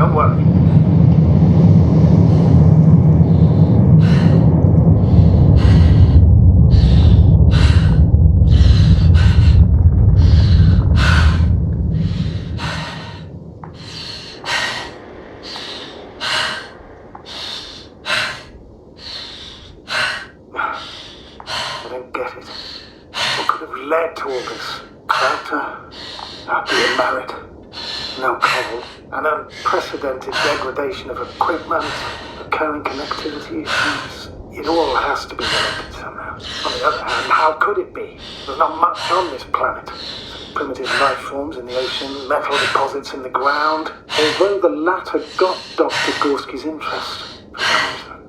Don't worry. I don't get it. What could have led to all this? Character, not being married, no cowl, an unprecedented degradation of equipment, recurring connectivity issues. It all has to be related somehow. On the other hand, how could it be? There's not much on this planet. Some primitive life forms in the ocean, metal deposits in the ground. Although the latter got Dr. Gorski's interest, for some reason.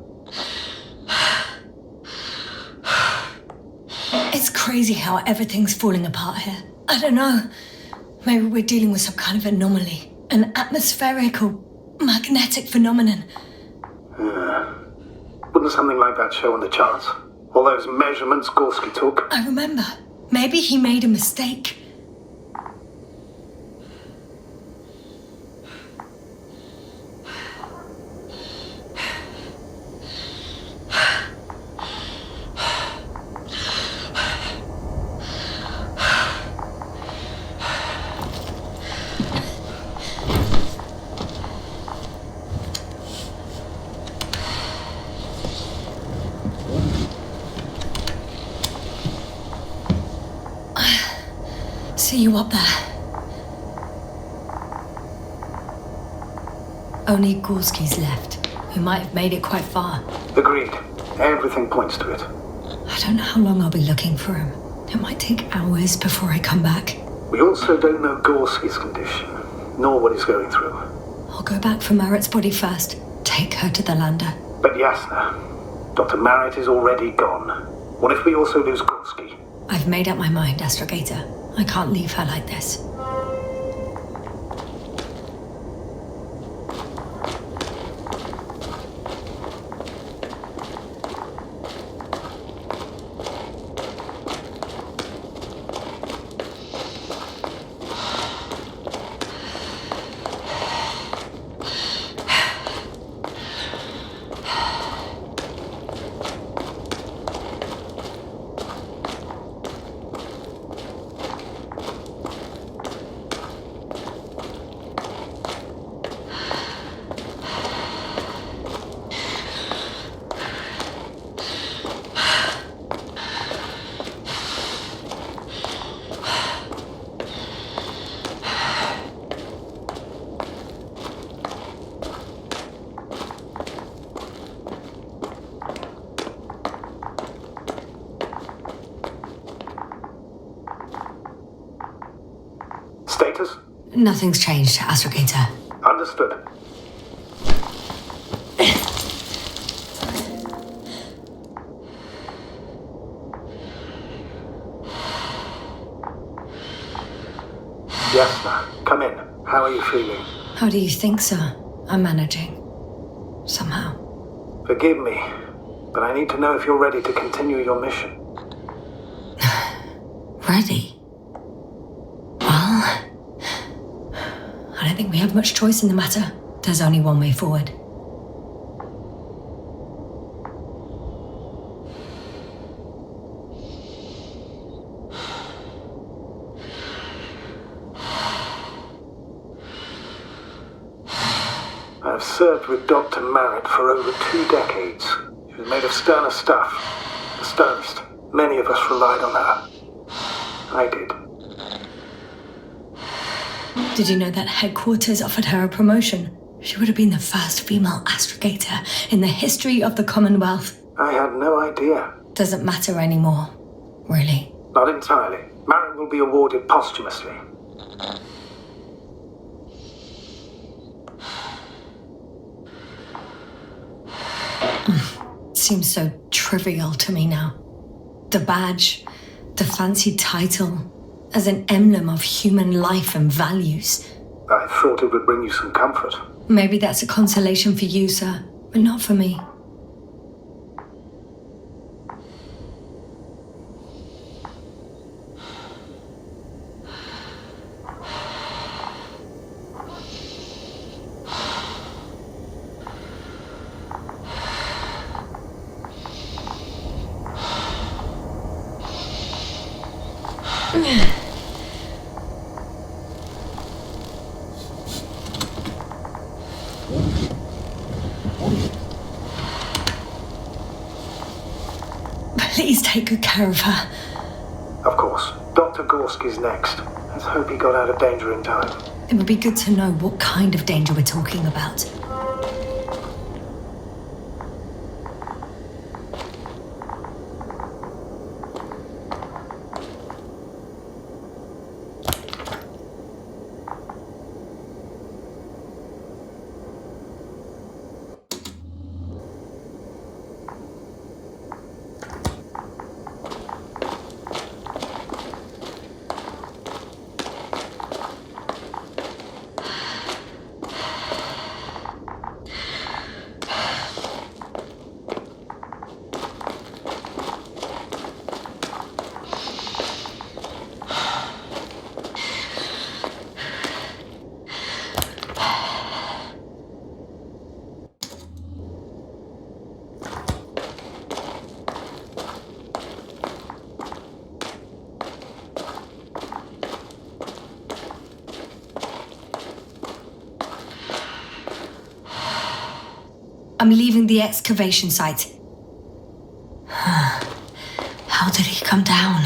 It's crazy how everything's falling apart here. I don't know. Maybe we're dealing with some kind of anomaly. An atmospheric or magnetic phenomenon. Wouldn't something like that show on the charts? All those measurements Gorski took? I remember. Maybe he made a mistake. See you up there. Only Gorski's left. We might have made it quite far. Agreed. Everything points to it. I don't know how long I'll be looking for him. It might take hours before I come back. We also don't know Gorski's condition, nor what he's going through. I'll go back for Marritt's body first. Take her to the lander. But Yasna, Dr. Marritt is already gone. What if we also lose Gorski? I've made up my mind, Astrogator. I can't leave her like this. Status? Nothing's changed, Astrogator. Understood. Yasna, come in. How are you feeling? How do you think, sir? I'm managing. Somehow. Forgive me, but I need to know if you're ready to continue your mission. Ready? Well, I don't think we have much choice in the matter. There's only one way forward. I've served with Dr. Marritt for over 2 decades. She was made of sterner stuff. The sternest. Many of us relied on her. I did. Did you know that headquarters offered her a promotion? She would have been the first female astrogator in the history of the Commonwealth. I had no idea. Doesn't matter anymore, really. Not entirely. Marritt will be awarded posthumously. Seems so trivial to me now. The badge, the fancy title, as an emblem of human life and values. I thought it would bring you some comfort. Maybe that's a consolation for you, sir, but not for me. Please take good care of her. Of course. Dr. Gorski's next. Let's hope he got out of danger in time. It would be good to know what kind of danger we're talking about. I'm leaving the excavation site. How did he come down?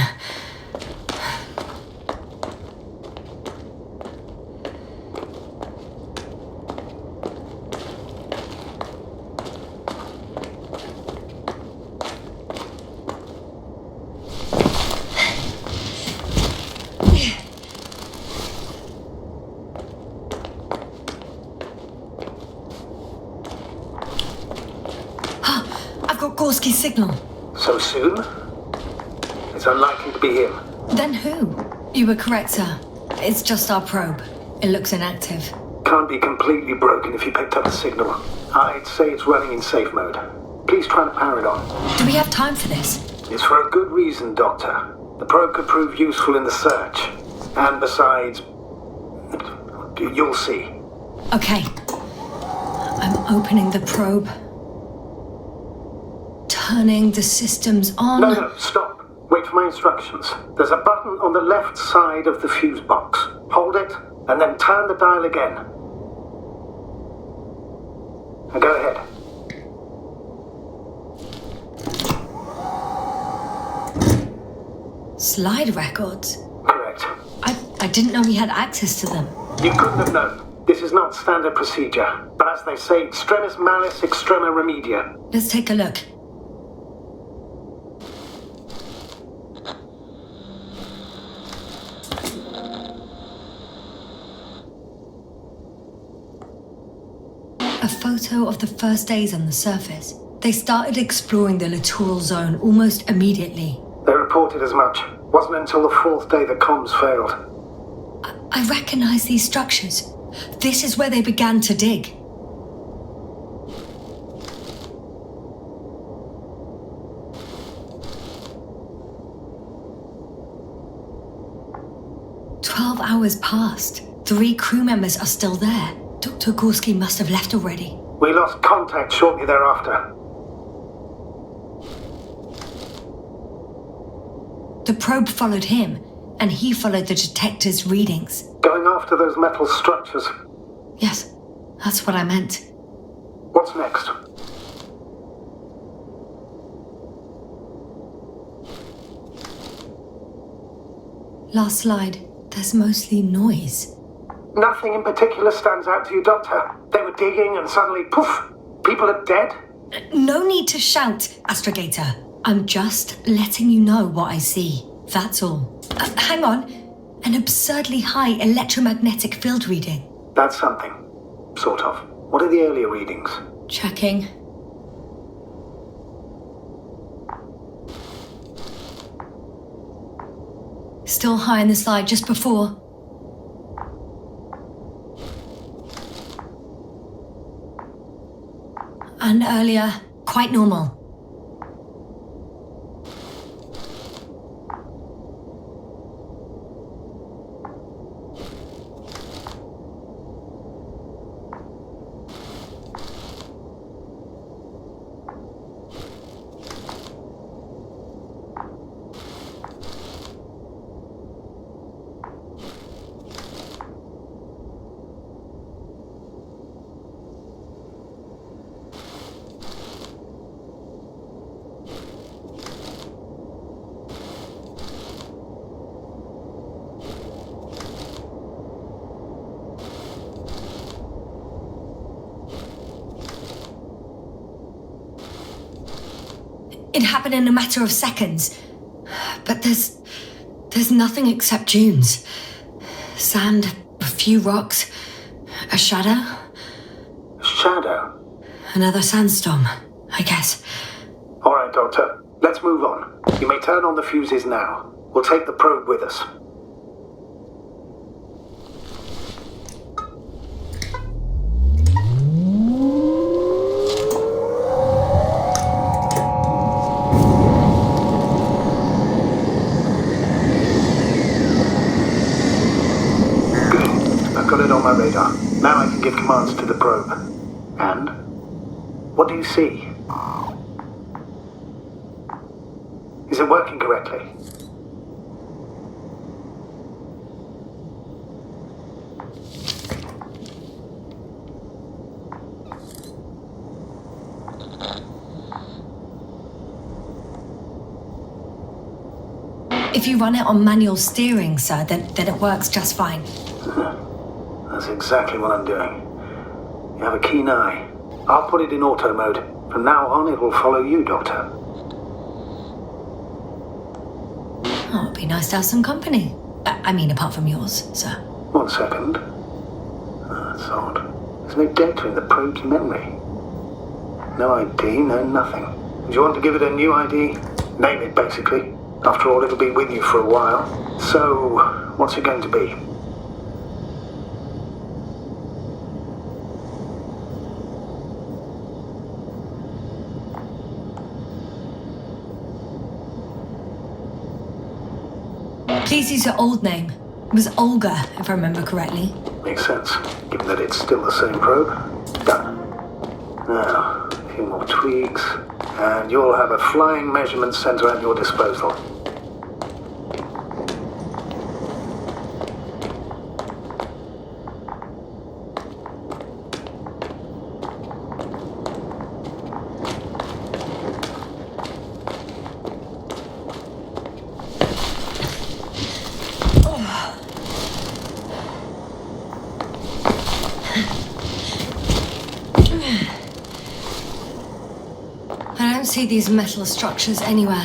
I've got Gorski's signal. So soon? It's unlikely to be him. Then who? You were correct, sir. It's just our probe. It looks inactive. Can't be completely broken if you picked up the signal. I'd say it's running in safe mode. Please try to power it on. Do we have time for this? It's for a good reason, Doctor. The probe could prove useful in the search. And besides, you'll see. Okay. I'm opening the probe. Turning the systems on. No, stop. Wait for my instructions. There's a button on the left side of the fuse box. Hold it, and then turn the dial again. Now go ahead. Slide records? Correct. I didn't know we had access to them. You couldn't have known. This is not standard procedure. But as they say, extremis malice extrema remedia. Let's take a look. A photo of the first days on the surface. They started exploring the littoral zone almost immediately. They reported as much. Wasn't until the fourth day the comms failed. I recognize these structures. This is where they began to dig. "12 hours passed. 3 crew members are still there. Dr. Gorski must have left already." We lost contact shortly thereafter. The probe followed him, and he followed the detector's readings. Going after those metal structures. Yes, that's what I meant. What's next? Last slide. There's mostly noise. Nothing in particular stands out to you, Doctor. They were digging and suddenly, poof, people are dead? No need to shout, Astrogator. I'm just letting you know what I see. That's all. Hang on. An absurdly high electromagnetic field reading. That's something. Sort of. What are the earlier readings? Checking. Still high in the slide just before. And earlier, quite normal. It happened in a matter of seconds. But there's nothing except dunes. Sand, a few rocks, a shadow. Shadow? Another sandstorm, I guess. All right, Doctor. Let's move on. You may turn on the fuses now. We'll take the probe with us. Got it on my radar. Now I can give commands to the probe. And? What do you see? Is it working correctly? If you run it on manual steering, sir, then it works just fine. That's exactly what I'm doing. You have a keen eye. I'll put it in auto mode. From now on, it will follow you, Doctor. Oh, it'd be nice to have some company. I mean, apart from yours, sir. 1 second. That's odd. There's no data in the probe's memory. No ID, no nothing. Do you want to give it a new ID? Name it, basically. After all, it'll be with you for a while. So, what's it going to be? Please use your old name. It was Olga, if I remember correctly. Makes sense, given that it's still the same probe. Done. Now, a few more tweaks, and you'll have a flying measurement center at your disposal. I don't see these metal structures anywhere.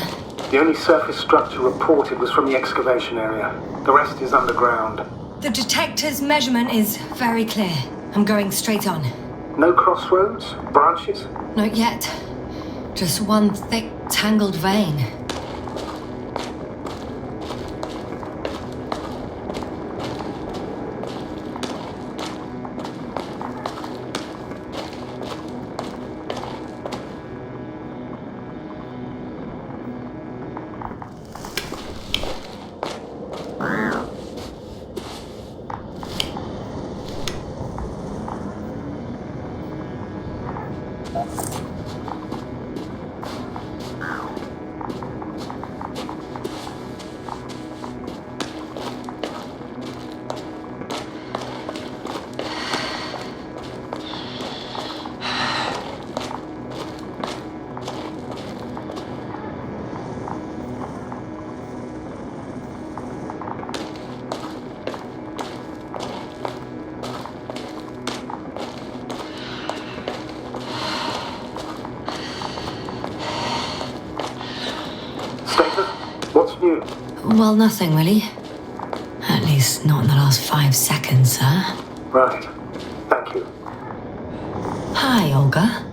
The only surface structure reported was from the excavation area. The rest is underground. The detector's measurement is very clear. I'm going straight on. No crossroads? Branches? Not yet. Just one thick, tangled vein. Status? What's new? Well, nothing really. At least not in the last 5 seconds, sir. Right. Thank you. Hi, Olga.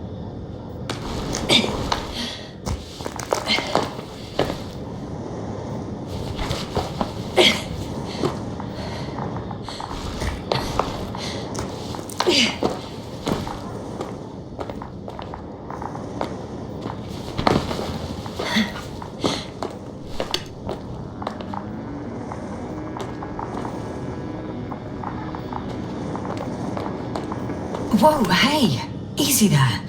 Whoa, hey! Easy there.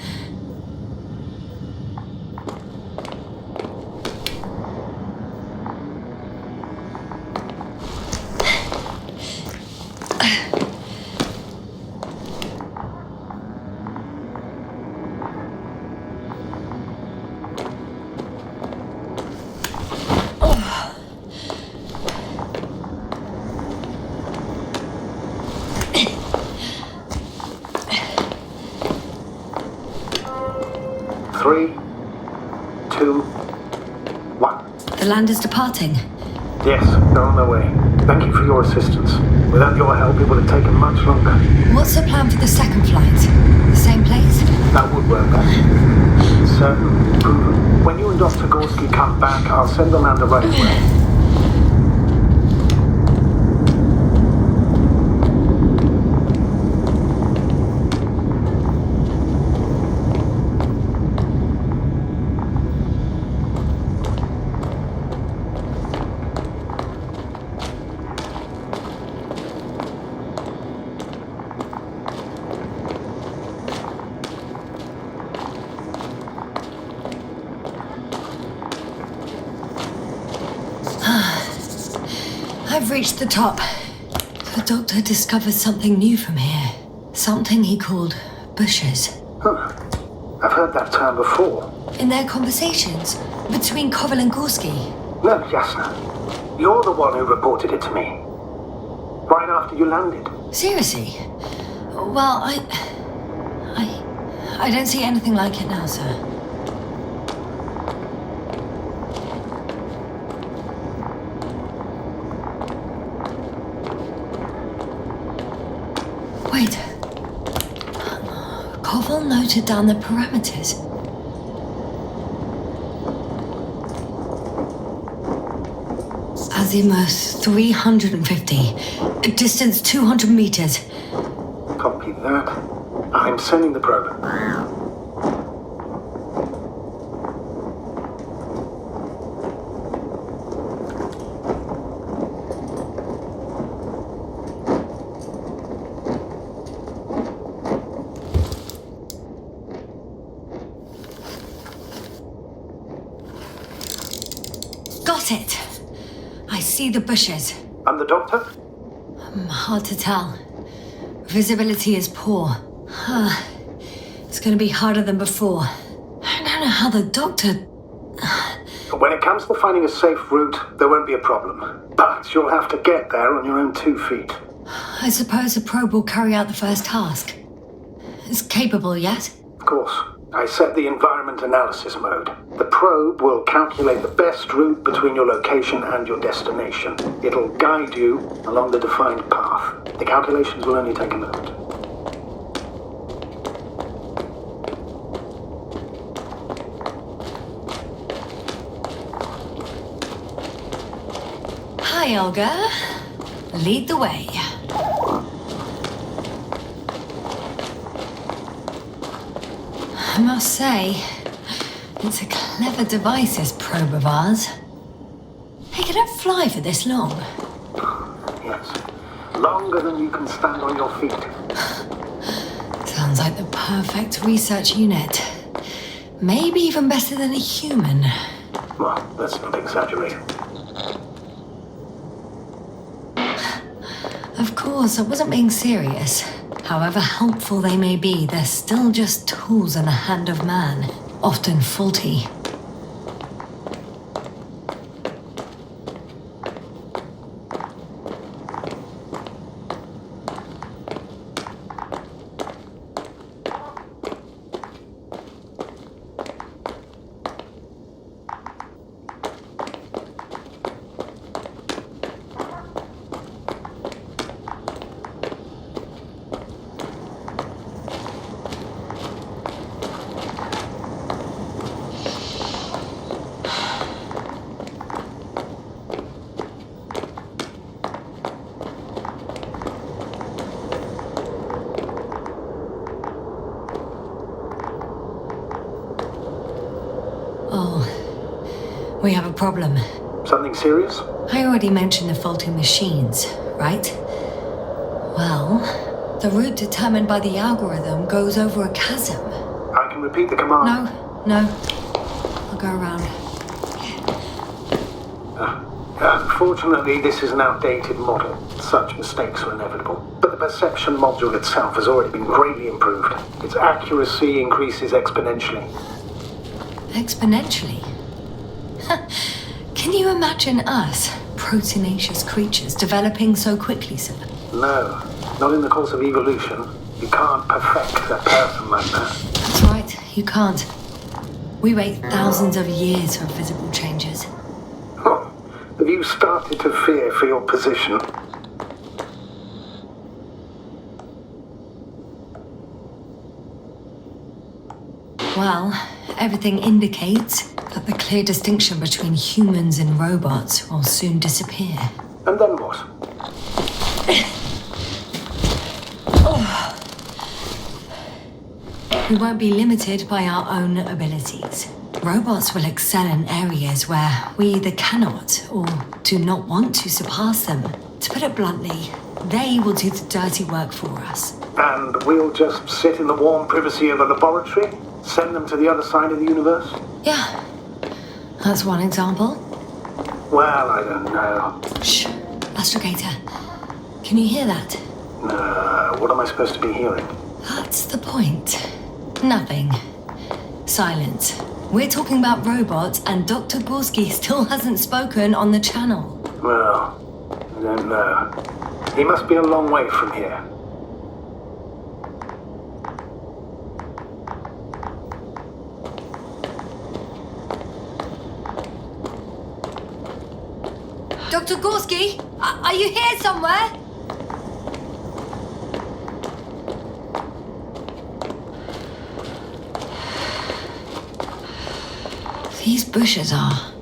2, 1. The land is departing. Yes, they're on their way. Thank you for your assistance. Without your help, it would have taken much longer. What's the plan for the second flight? The same place? That would work best. Certain, proven. When you and Dr. Gorski come back, I'll send the lander right away. I've reached the top. The doctor discovered something new from here. Something he called bushes. Huh. I've heard that term before. In their conversations between Koval and Gorski. No, Jasna. You're the one who reported it to me. Right after you landed. Seriously? Well, I don't see anything like it now, sir. Wait. Koval noted down the parameters. Azimuth 350. Distance 200 meters. Copy that. I'm sending the probe. Got it. I see the bushes. And the doctor? Hard to tell. Visibility is poor. It's going to be harder than before. I don't know how the doctor... When it comes to finding a safe route, there won't be a problem. But you'll have to get there on your own 2 feet. I suppose the probe will carry out the first task. It's capable yet? Of course. I set the environment analysis mode. The probe will calculate the best route between your location and your destination. It'll guide you along the defined path. The calculations will only take a moment. Hi, Olga. Lead the way. I must say, it's a clever device, this probe of ours. Hey, can it fly for this long? Yes. Longer than you can stand on your feet. Sounds like the perfect research unit. Maybe even better than a human. Well, let's not exaggerate. Of course, I wasn't being serious. However helpful they may be, they're still just tools in the hand of man, often faulty. We have a problem. Something serious? I already mentioned the faulty machines, right? Well, the route determined by the algorithm goes over a chasm. I can repeat the command. No. I'll go around. Unfortunately, this is an outdated model. Such mistakes are inevitable. But the perception module itself has already been greatly improved. Its accuracy increases exponentially. Exponentially? Can you imagine us, proteinaceous creatures, developing so quickly, sir? No, not in the course of evolution. You can't perfect a person like that. That's right, you can't. We wait thousands of years for visible changes. Oh, have you started to fear for your position? Well, everything indicates that the clear distinction between humans and robots will soon disappear. And then what? We won't be limited by our own abilities. Robots will excel in areas where we either cannot or do not want to surpass them. To put it bluntly, they will do the dirty work for us. And we'll just sit in the warm privacy of a laboratory? Send them to the other side of the universe? Yeah, that's one example. Well, I don't know. Shh, Astrogator. Can you hear that? What am I supposed to be hearing? That's the point. Nothing. Silence. We're talking about robots, and Dr. Gorski still hasn't spoken on the channel. Well, I don't know. He must be a long way from here. Dr. Gorski, are you here somewhere? These bushes are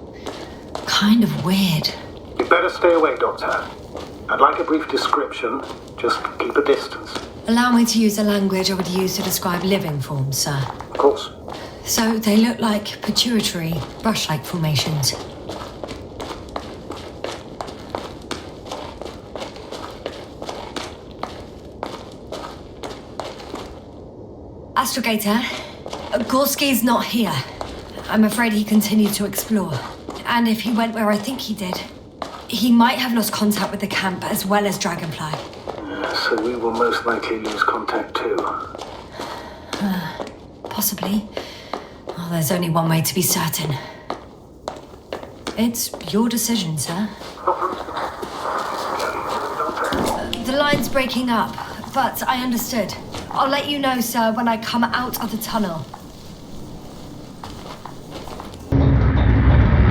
kind of weird. You'd better stay away, Doctor. I'd like a brief description. Just keep a distance. Allow me to use the language I would use to describe living forms, sir. Of course. So they look like pituitary, brush-like formations. Astrogator, Gorski's not here. I'm afraid he continued to explore. And if he went where I think he did, he might have lost contact with the camp as well as Dragonfly. So we will most likely lose contact too. Possibly. Well, there's only one way to be certain. It's your decision, sir. The line's breaking up, but I understood. I'll let you know, sir, when I come out of the tunnel.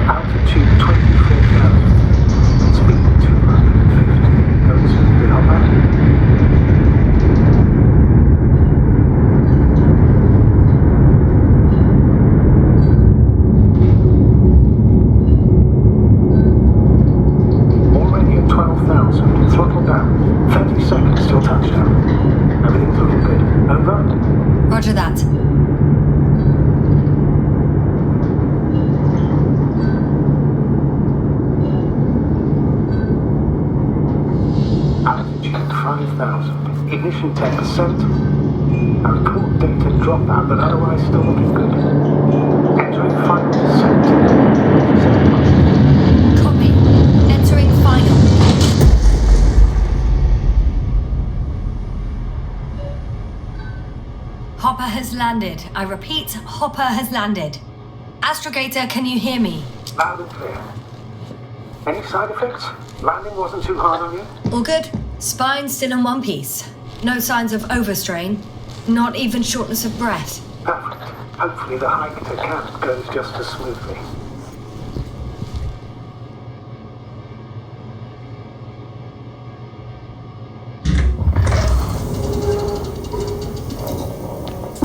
Altitude 24,000. Speed 250. Go to the hopper. Already at 12,000. Throttle down. 30 seconds till touchdown. Everything's looking good. Over? Roger that. Altitude 5,000. Ignition 10%. I record data dropout, but otherwise still looking good. Entering final descent. Copy. Entering final. Hopper has landed. I repeat, Hopper has landed. Astrogator, can you hear me? Loud and clear. Any side effects? Landing wasn't too hard on you? All good. Spine still in one piece. No signs of overstrain. Not even shortness of breath. Perfect. Hopefully the hike to camp goes just as smoothly.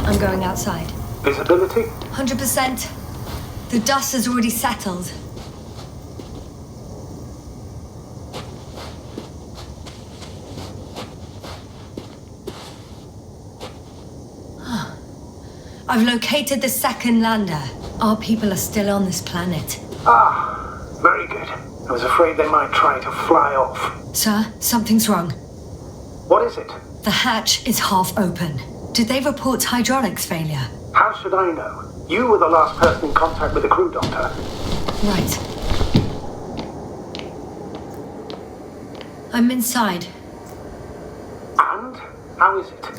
I'm going outside. Visibility? 100%. The dust has already settled. I've located the second lander. Our people are still on this planet. Ah, very good. I was afraid they might try to fly off. Sir, something's wrong. What is it? The hatch is half open. Did they report hydraulics failure? How should I know? You were the last person in contact with the crew, Doctor. Right. I'm inside. And? How is it?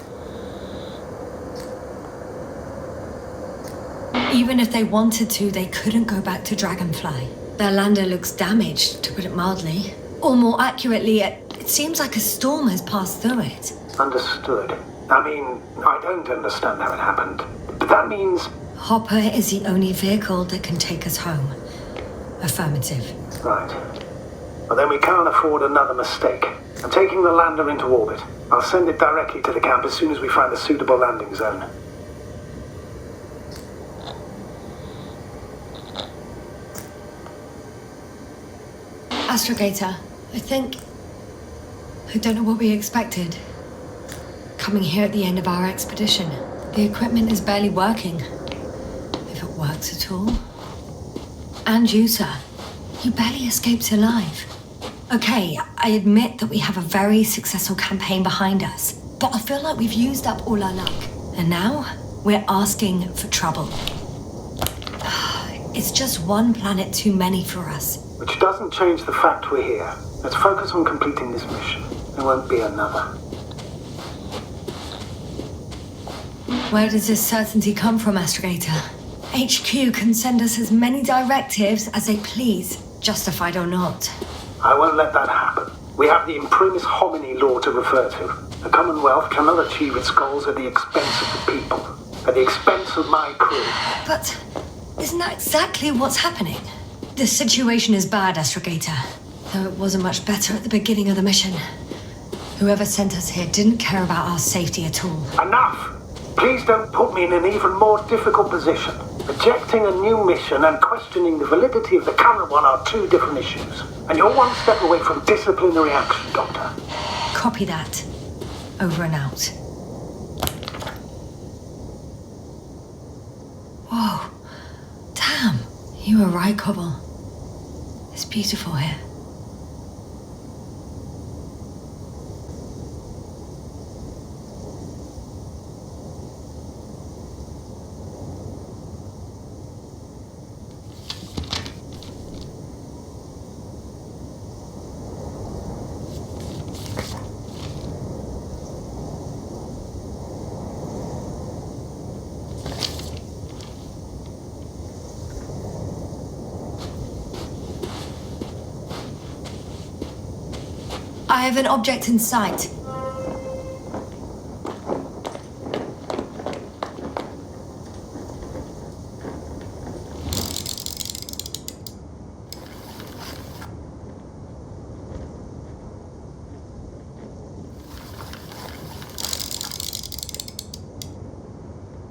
Even if they wanted to, they couldn't go back to Dragonfly. Their lander looks damaged, to put it mildly. Or more accurately, it seems like a storm has passed through it. Understood. I mean, I don't understand how it happened. But that means... Hopper is the only vehicle that can take us home. Affirmative. Right. Well, then we can't afford another mistake. I'm taking the lander into orbit. I'll send it directly to the camp as soon as we find a suitable landing zone. Astrogator, I don't know what we expected. Coming here at the end of our expedition, the equipment is barely working. If it works at all. And you, sir. You barely escaped alive. Okay, I admit that we have a very successful campaign behind us, but I feel like we've used up all our luck. And now, we're asking for trouble. It's just one planet too many for us. Which doesn't change the fact we're here. Let's focus on completing this mission. There won't be another. Where does this certainty come from, Astrogator? HQ can send us as many directives as they please, justified or not. I won't let that happen. We have the imprimis homini law to refer to. The Commonwealth cannot achieve its goals at the expense of the people, at the expense of my crew. But isn't that exactly what's happening? The situation is bad, Astrogator, though it wasn't much better at the beginning of the mission. Whoever sent us here didn't care about our safety at all. Enough! Please don't put me in an even more difficult position. Rejecting a new mission and questioning the validity of the current one are two different issues. And you're one step away from disciplinary action, Doctor. Copy that. Over and out. Whoa. Damn. You were right, Cobble. It's beautiful here. I have an object in sight.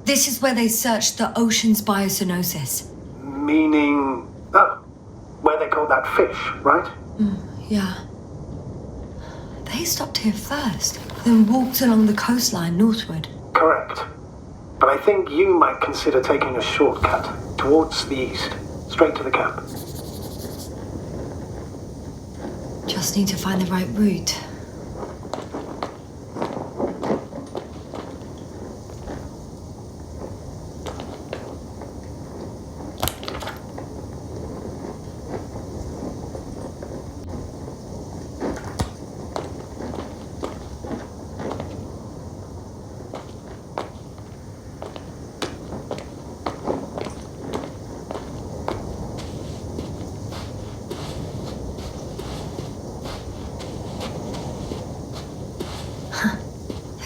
This is where they searched the ocean's biocenosis. Meaning... oh, where they caught that fish, right? Yeah. They stopped here first, then walked along the coastline northward. Correct. But I think you might consider taking a shortcut towards the east, straight to the camp. Just need to find the right route.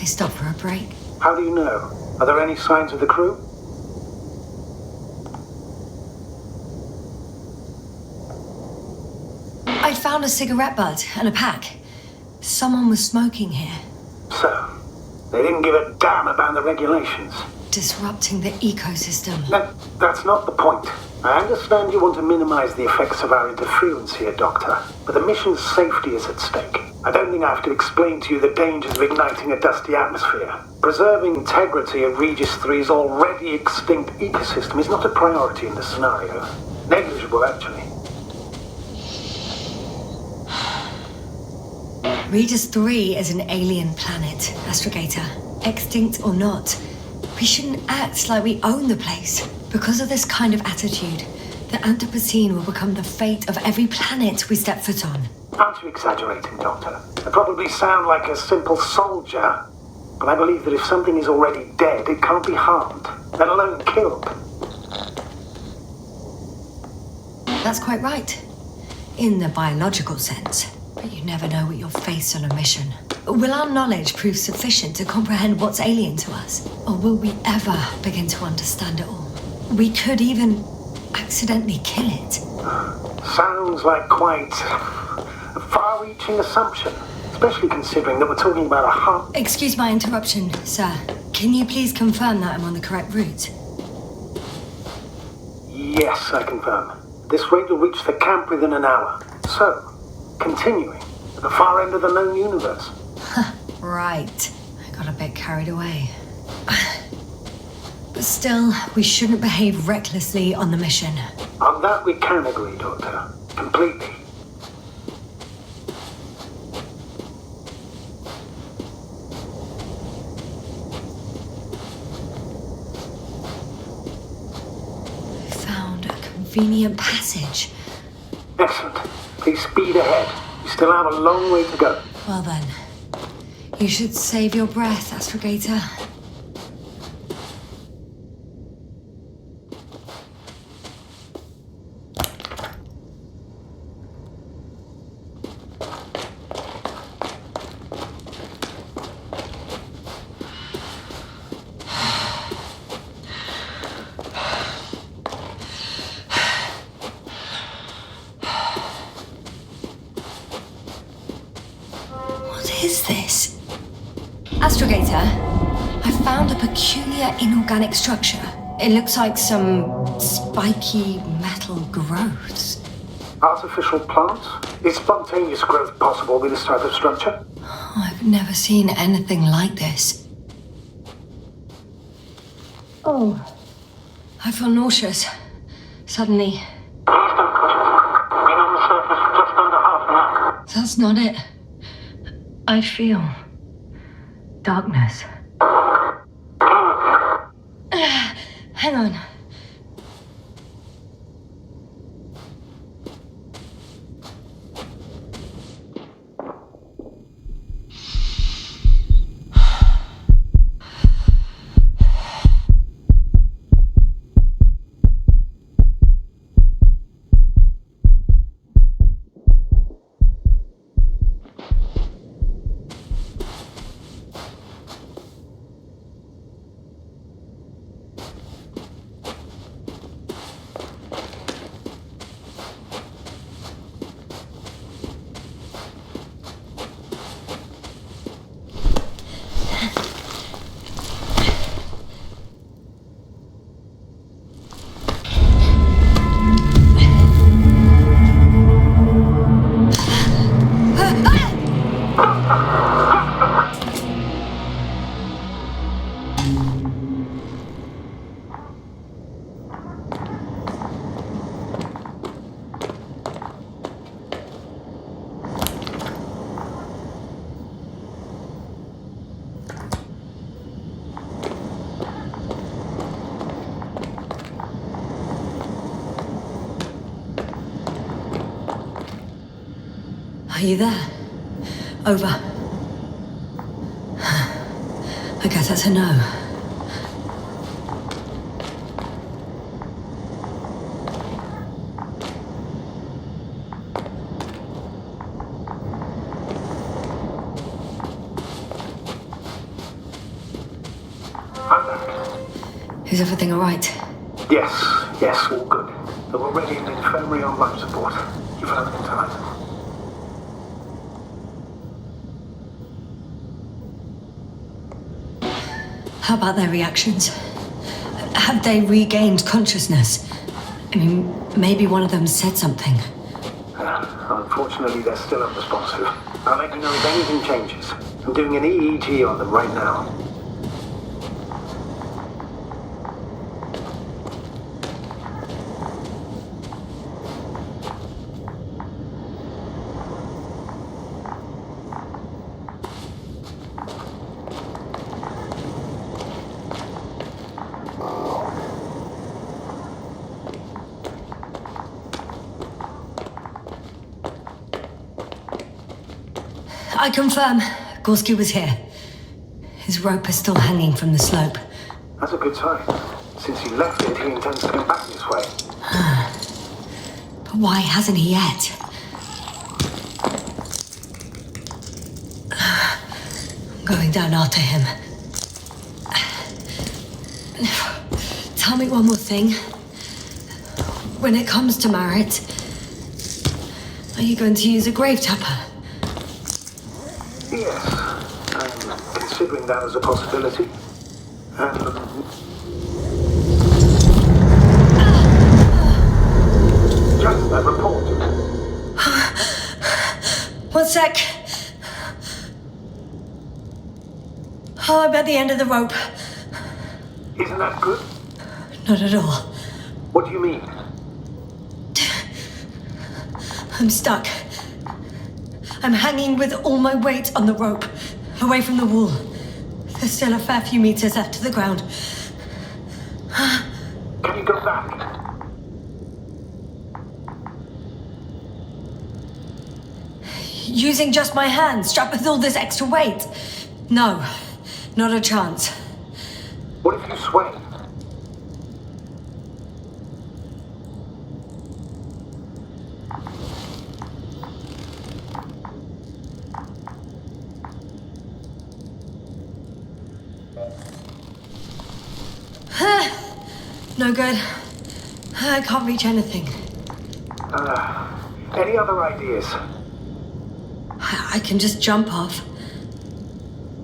Stop for a break. How do you know? Are there any signs of the crew? I found a cigarette butt and a pack. Someone was smoking here. So, they didn't give a damn about the regulations. Disrupting the ecosystem. That's not the point. I understand you want to minimize the effects of our interference here, Doctor, but the mission's safety is at stake. I don't think I have to explain to you the dangers of igniting a dusty atmosphere. Preserving integrity of Regis 3's already extinct ecosystem is not a priority in this scenario. Negligible, actually. Regis 3 is an alien planet, Astrogator. Extinct or not. We shouldn't act like we own the place. Because of this kind of attitude, the Anthropocene will become the fate of every planet we step foot on. Aren't you exaggerating, Doctor? I probably sound like a simple soldier, but I believe that if something is already dead, it can't be harmed, let alone killed. That's quite right. In the biological sense. But you never know what you'll face on a mission. Will our knowledge prove sufficient to comprehend what's alien to us? Or will we ever begin to understand it all? We could even accidentally kill it. Sounds like quite a far-reaching assumption, especially considering that we're talking about a heart. Excuse my interruption, sir. Can you please confirm that I'm on the correct route? Yes, I confirm. This rate will reach the camp within an hour. So, continuing at the far end of the known universe. Right. I got a bit carried away. But still, we shouldn't behave recklessly on the mission. On that we can agree, Doctor. Completely. Found a convenient passage. Excellent. Please speed ahead. You still have a long way to go. Well then, you should save your breath, Astrogator. What is this? Astrogator, I found a peculiar inorganic structure. It looks like some spiky metal growths. Artificial plants? Is spontaneous growth possible with this type of structure? I've never seen anything like this. Oh, I feel nauseous. Suddenly. Please don't push it. Been on the surface for just under half an hour. That's not it. I feel darkness. Hang on. Are you there? Over. I guess that's a no. Is everything all right? Yes, all good. They're already in the infirmary on life support. You've had them time. How about their reactions? Have they regained consciousness? I mean, maybe one of them said something. Unfortunately, they're still unresponsive. I'll let you know if anything changes. I'm doing an EEG on them right now. I confirm, Gorski was here. His rope is still hanging from the slope. That's a good sign. Since he left it, he intends to come back this way. But why hasn't he yet? going down after him. Tell me one more thing. When it comes to Marit, are you going to use a grave tapper? Yes, I'm considering that as a possibility. Just a report. One sec. Oh, I'm at the end of the rope. Isn't that good? Not at all. What do you mean? I'm stuck. I'm hanging with all my weight on the rope, away from the wall. There's still a fair few meters left to the ground. Can you go back? Using just my hands, strapped with all this extra weight? No, not a chance. What if you sway? No good. I can't reach anything. Any other ideas? I can just jump off.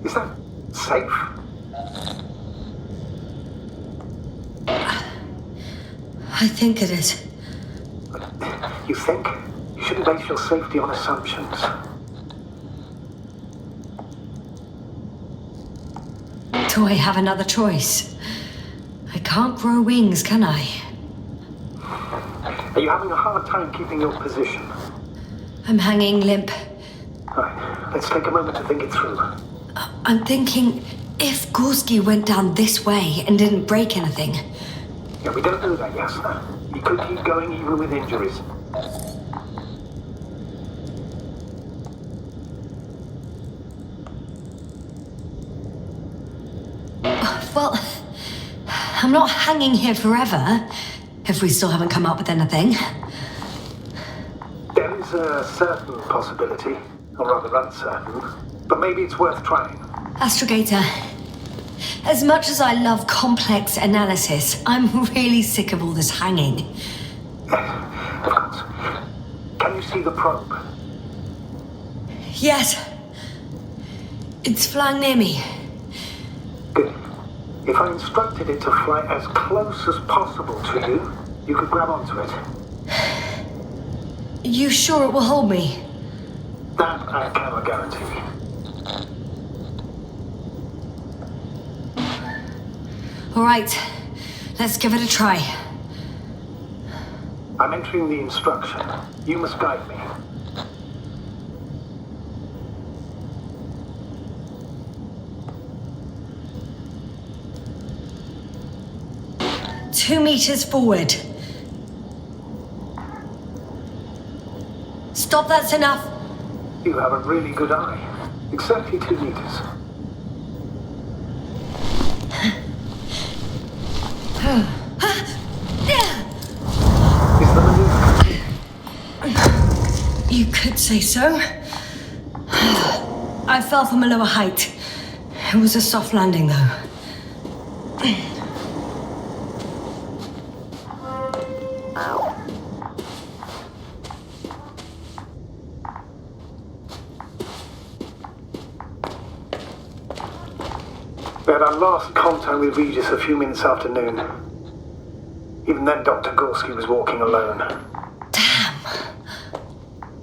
Is that safe? I think it is. You think? You shouldn't base your safety on assumptions. Do I have another choice? I can't grow wings, can I? Are you having a hard time keeping your position? I'm hanging limp. Right, let's take a moment to think it through. I'm thinking, if Gorski went down this way and didn't break anything... Yeah, we don't know that, Yasna. He could keep going even with injuries. Well, I'm not hanging here forever, if we still haven't come up with anything. There is a certain possibility, or rather uncertain, but maybe it's worth trying. Astrogator, as much as I love complex analysis, I'm really sick of all this hanging. Yes, of course. Can you see the probe? Yes. It's flying near me. Good. If I instructed it to fly as close as possible to you, you could grab onto it. You sure it will hold me? That I cannot guarantee. All right, let's give it a try. I'm entering the instruction. You must guide me. Two meters forward. Stop, that's enough. You have a really good eye. Exactly 2 meters. Is the maneuver complete? You could say so. I fell from a lower height. It was a soft landing, though. We had our last contact with Regis a few minutes after noon. Even then, Dr. Gorski was walking alone. Damn.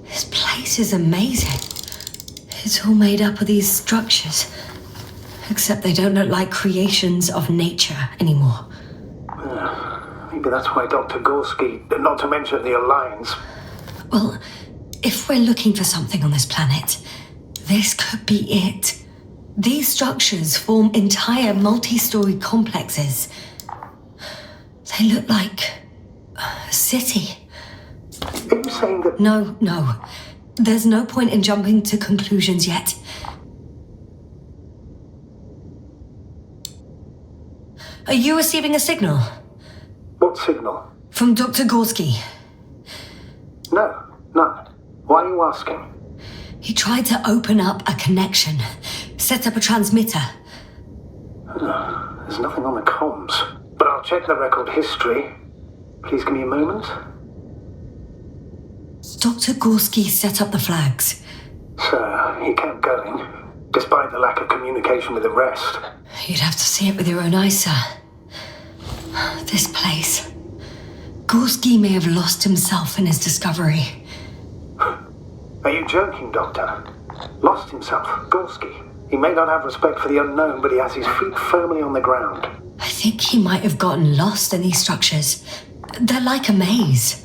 This place is amazing. It's all made up of these structures. Except they don't look like creations of nature anymore. Maybe that's why Dr. Gorski, not to mention the Alliance... Well, if we're looking for something on this planet, this could be it. These structures form entire multi-story complexes. They look like a city. Are you saying that... No. There's no point in jumping to conclusions yet. Are you receiving a signal? What signal? From Dr. Gorski. No, none. Why are you asking? He tried to open up a connection. Set up a transmitter. There's nothing on the comms, but I'll check the record history. Please give me a moment. Dr. Gorski set up the flags. So, he kept going, despite the lack of communication with the rest. You'd have to see it with your own eyes, sir. This place. Gorski may have lost himself in his discovery. Are you joking, Doctor? Lost himself, Gorski. He may not have respect for the unknown, but he has his feet firmly on the ground. I think he might have gotten lost in these structures. They're like a maze.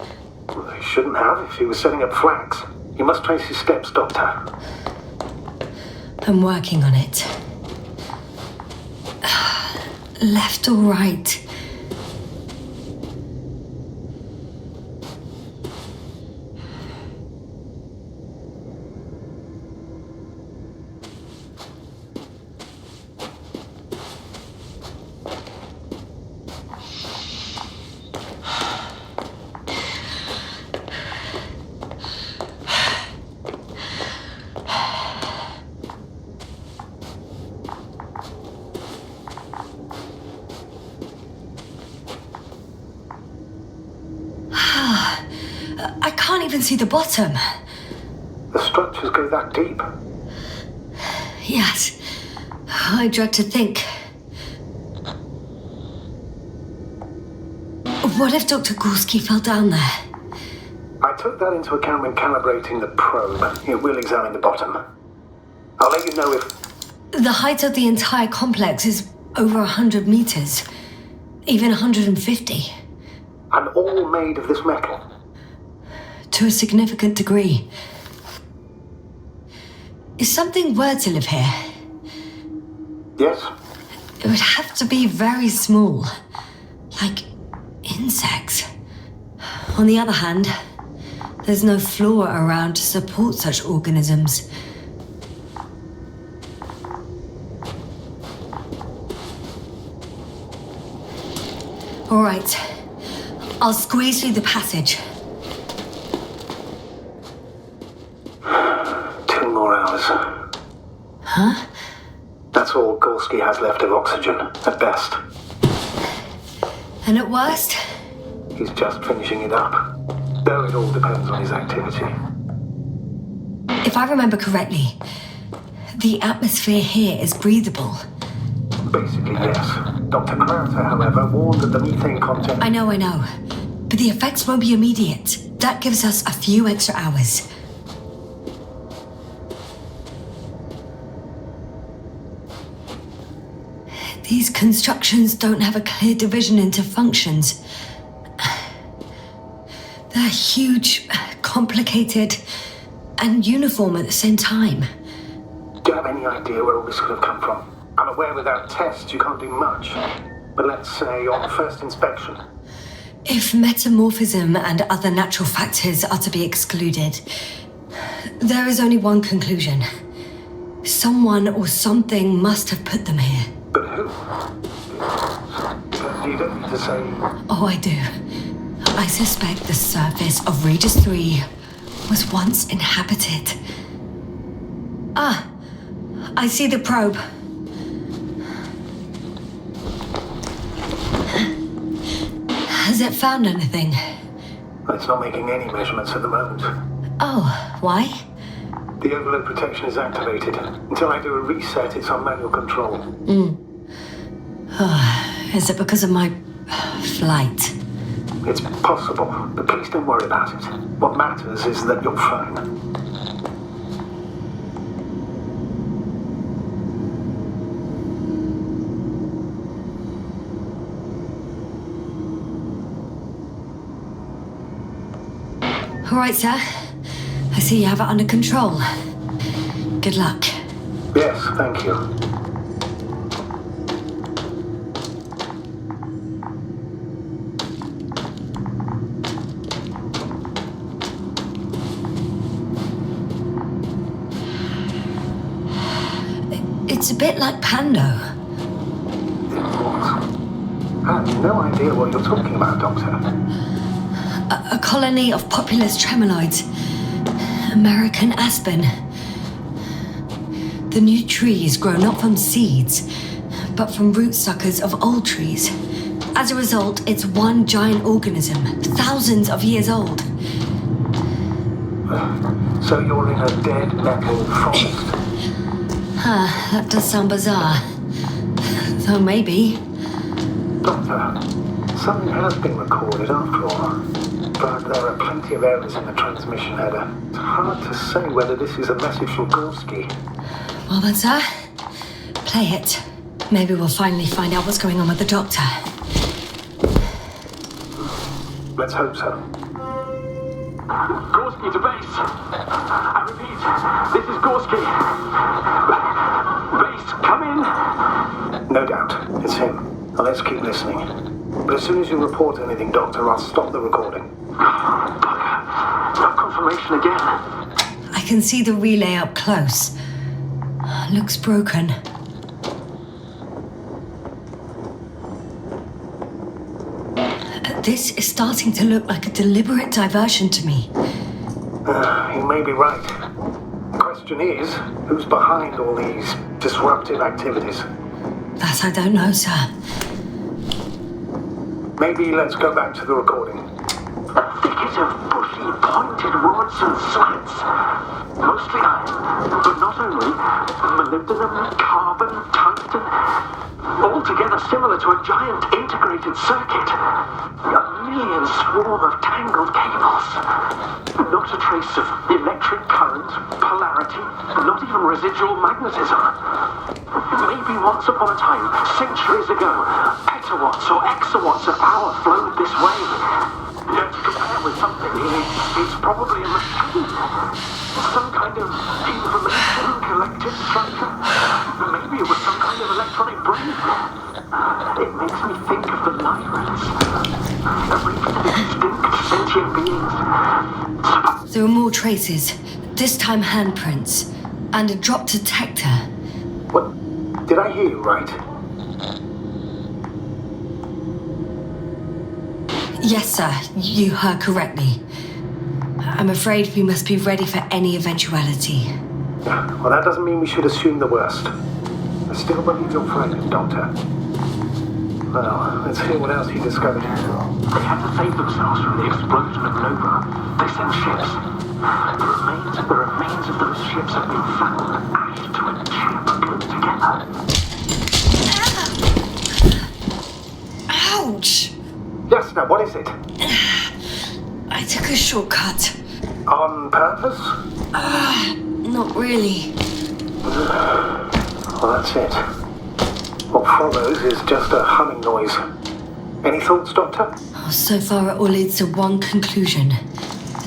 Well, he shouldn't have if he was setting up flags. You must trace his steps, Doctor. I'm working on it. Left or right? I can't even see the bottom. The structures go that deep. Yes, I dread to think. What if Dr. Gorski fell down there? I took that into account when calibrating the probe. It will examine the bottom. I'll let you know if... The height of the entire complex is over 100 meters. Even 150. And all made of this metal. To a significant degree. If something were to live here... Yes? It would have to be very small. Like insects. On the other hand, there's no flora around to support such organisms. All right. I'll squeeze through the passage. 2 more hours. Huh? That's all Gorski has left of oxygen, at best. And at worst? He's just finishing it up. Though it all depends on his activity. If I remember correctly, the atmosphere here is breathable. Basically, yes. Dr. Krauter, however, warned that the methane content... I know. But the effects won't be immediate. That gives us a few extra hours. These constructions don't have a clear division into functions. They're huge, complicated, and uniform at the same time. Do you have any idea where all this could have come from? I'm aware without tests you can't do much. But let's say on first inspection. If metamorphism and other natural factors are to be excluded, there is only one conclusion. Someone or something must have put them here. But who? You don't need to say... Oh, I do. I suspect the surface of Regis 3 was once inhabited. Ah, I see the probe. Has it found anything? It's not making any measurements at the moment. Oh, why? The overload protection is activated. Until I do a reset, it's on manual control. Is it because of my flight? It's possible, but please don't worry about it. What matters is that you're fine. All right, sir. I see you have it under control. Good luck. Yes, thank you. It's a bit like Pando. What? I have no idea what you're talking about, Doctor. A colony of populous tremoloids. American aspen. The new trees grow not from seeds, but from rootsuckers of old trees. As a result, it's one giant organism, thousands of years old. So you're in a dead metal forest? That does sound bizarre. Though maybe. Doctor, something has been recorded after all. But there are plenty of errors in the transmission header. It's hard to say whether this is a message from Gorski. Well then, sir, play it. Maybe we'll finally find out what's going on with the doctor. Let's hope so. Gorski to base. I repeat, this is Gorski. Base, come in. No doubt, it's him. Now let's keep listening. But as soon as you report anything, Doctor, I'll stop the recording. Bugger. No confirmation again. I can see the relay up close. Looks broken. This is starting to look like a deliberate diversion to me. You may be right. The question is, who's behind all these disruptive activities? That I don't know, sir. Maybe let's go back to the recording. A thicket of bushy, pointed rods and slats. Mostly iron, but not only. Molybdenum, carbon, tungsten. Altogether similar to a giant integrated circuit. A million swarm of tangled cables. Not a trace of electric current, polarity, not even residual magnetism. Maybe once upon a time, centuries ago, petawatts or exawatts of power flowed this way. Yet to compare with something, it's probably a machine. Some kind of information collected structure. Maybe it was some kind of electronic brain. It makes me think of the Lyrans. A race of extinct sentient beings. There are more traces, this time handprints, and a drop detector. What? Did I hear you right? Yes, sir, you heard correctly. I'm afraid we must be ready for any eventuality. Well, that doesn't mean we should assume the worst. I still believe your friend, Doctor. Well, let's hear what else he discovered. They had to save themselves from the explosion of Nova. They sent ships. The remains of those ships have been found lashed to a chip glued together. Ouch! Yes, now, what is it? I took a shortcut. On purpose? Not really. Well, that's it. What follows is just a humming noise. Any thoughts, Doctor? So far, it all leads to one conclusion.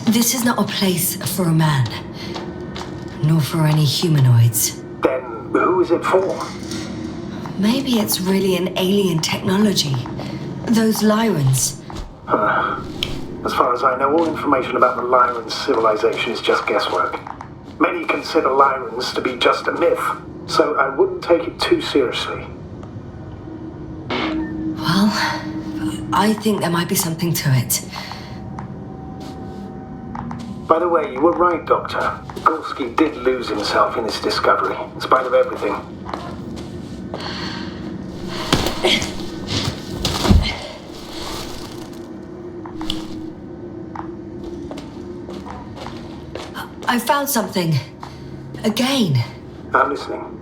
This is not a place for a man, nor for any humanoids. Then who is it for? Maybe it's really an alien technology. Those Lyrans. As far as I know, all information about the Lyran civilization is just guesswork. Many consider Lyrans to be just a myth, so I wouldn't take it too seriously. Well, I think there might be something to it. By the way, you were right, Doctor. Gorski did lose himself in this discovery, in spite of everything. I found something. Again. I'm listening.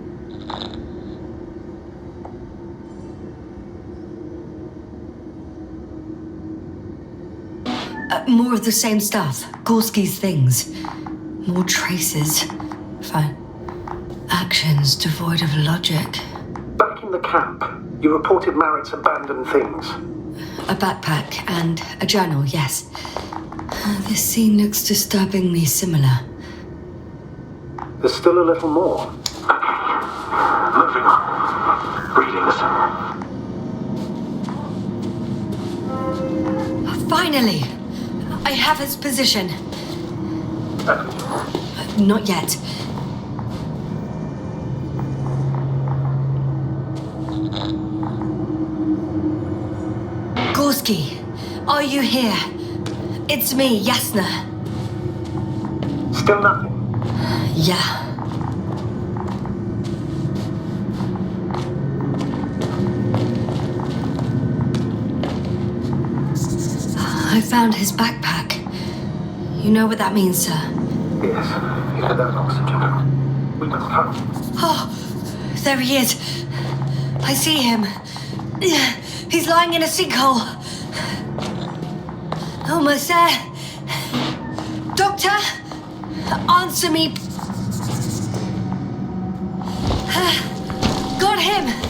More of the same stuff. Gorski's things. More traces. Fine. Actions devoid of logic. Back in the camp, you reported Marrett's abandoned things. A backpack and a journal, yes. This scene looks disturbingly similar. There's still a little more. Moving on. Readings. Finally! I have his position. Not yet. Gorski, are you here? It's me, Yasna. Still nothing. Yeah. I found his backpack. You know what that means, sir? Yes, he had that oxygen. We must hurry. Oh, there he is. I see him. He's lying in a sinkhole. Almost there. Doctor, answer me. Got him.